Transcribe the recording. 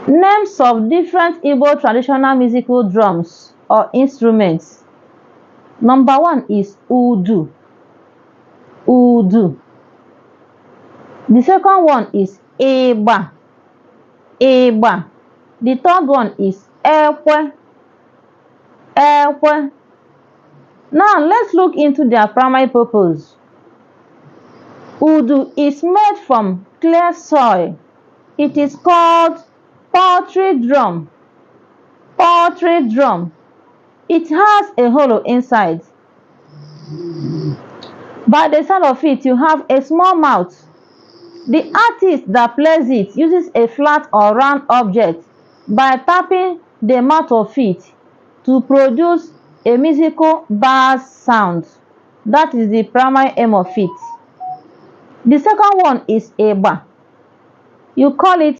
Names of different Igbo traditional musical drums or instruments. Number 1 is udu. Udu. The second one is Igba. Igba. The third one is Ekwe. Ekwe. Now let's look into their primary purpose. Udu is made from clear soil. It is called poultry drum. Poultry drum. It has a hollow inside. By the side of it, you have a small mouth. The artist that plays it uses a flat or round object by tapping the mouth of it to produce a musical bass sound. That is the primary aim of it. The second one is Eba. You call it